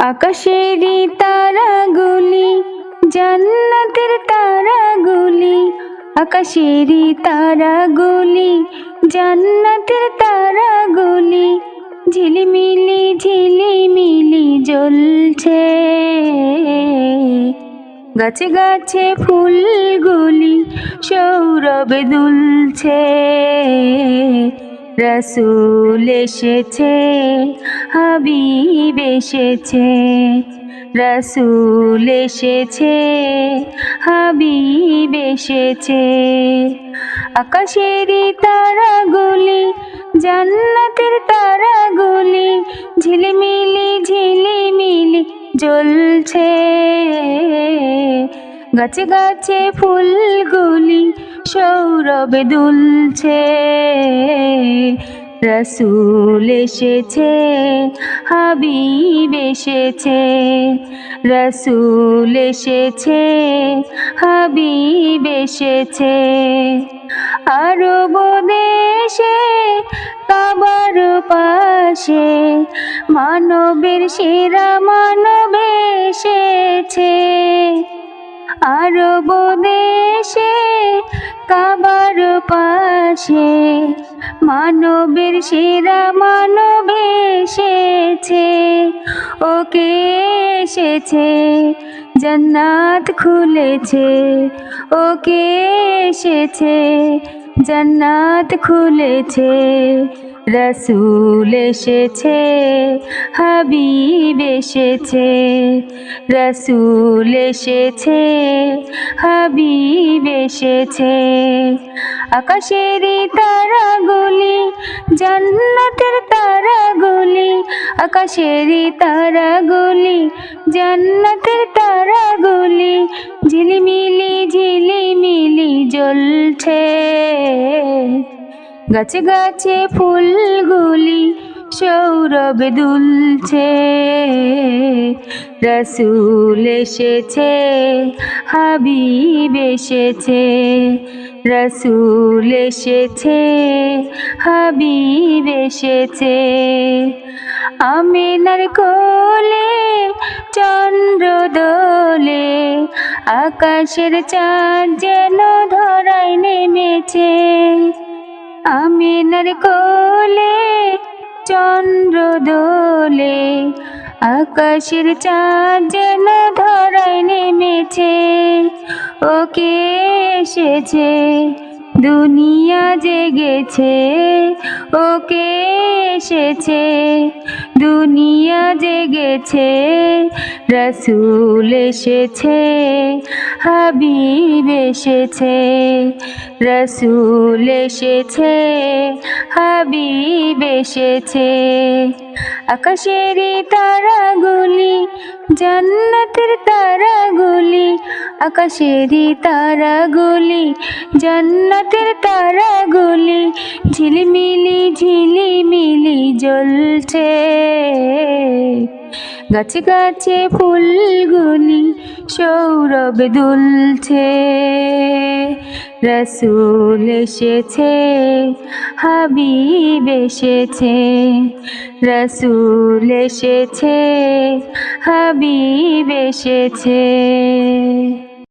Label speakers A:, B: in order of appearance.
A: আকাশেরই তারাগুলি জান্নাতের তারাগুলি, আকাশেরই তারাগুলি জান্নাতের তারাগুলি, ঝিলিমিলি ঝিলিমিলি জ্বলছে। গাছে গাছে ফুলগুলি সৌরভে দুলছে। রসূল এসেছে, হাবিব এসেছে, রসূল এসেছে, হাবিব এসেছে। আকাশেরই তারাগুলি জান্নাতের তারাগুলি, ঝিলিমিলি ঝিলিমিলি জ্বলছে। গাছে গাছে ফুলগুলি সৌরভে দুলছে। রসূল এসেছে, হাবিব এসেছে, রসূল এসেছে, হাবিব এসেছে। আরব দেশে কাবার পাশে মানবের সেরা মানব এসেছে। আরব দেশে কাবার পাশে মানবের সেরা মানব এসেছে। ওকে এসেছে, জান্নাত খুলেছে। ওকে এসেছে, জান্নাত খুলেছে। রসূল এসেছে, হাবিব এসেছে, রসূল এসেছে, হাবিব এসেছে। আকাশেরই তারাগুলি জান্নাতের তারাগুলি, আকাশেরই তারাগুলি জান্নাতের তারাগুলি, ঝিলিমিলি ঝিলিমিলি জ্বলছে। গাছে গাছে ফুলগুলি সৌরভে দুলছে। রসূল এসেছে, হাবিব এসেছে, রসূল এসেছে, হাবিব এসেছে। আমিনার কোলে চন্দ্র দোলে, আকাশের চাঁদ যেন ধরায় নেমেছে। আমিনার কোলে চন্দ্র দোলে, আকাশের চাঁদ যেন ধরায় নেমেছে। ওকে এসেছে, দুনিয়া জেগেছে। ওকে এসেছে, দুনিয়া জেগেছে। রসূল এসেছে, হাবিব এসেছে, রসূল এসেছে, হাবিব এসেছে। আকাশেরই তারাগুলি জান্নাতের তারাগুলি, আকাশেরই তারাগুলি জান্নাতের তারাগুলি, ঝিলিমিলি ঝিলিমিলি জ্বলছে। গাছে গাছে ফুলগুলি সৌরভে দুলছে। রসূল এসেছে, হাবিব এসেছে, রসূল এসেছে, হাবিব এসেছে।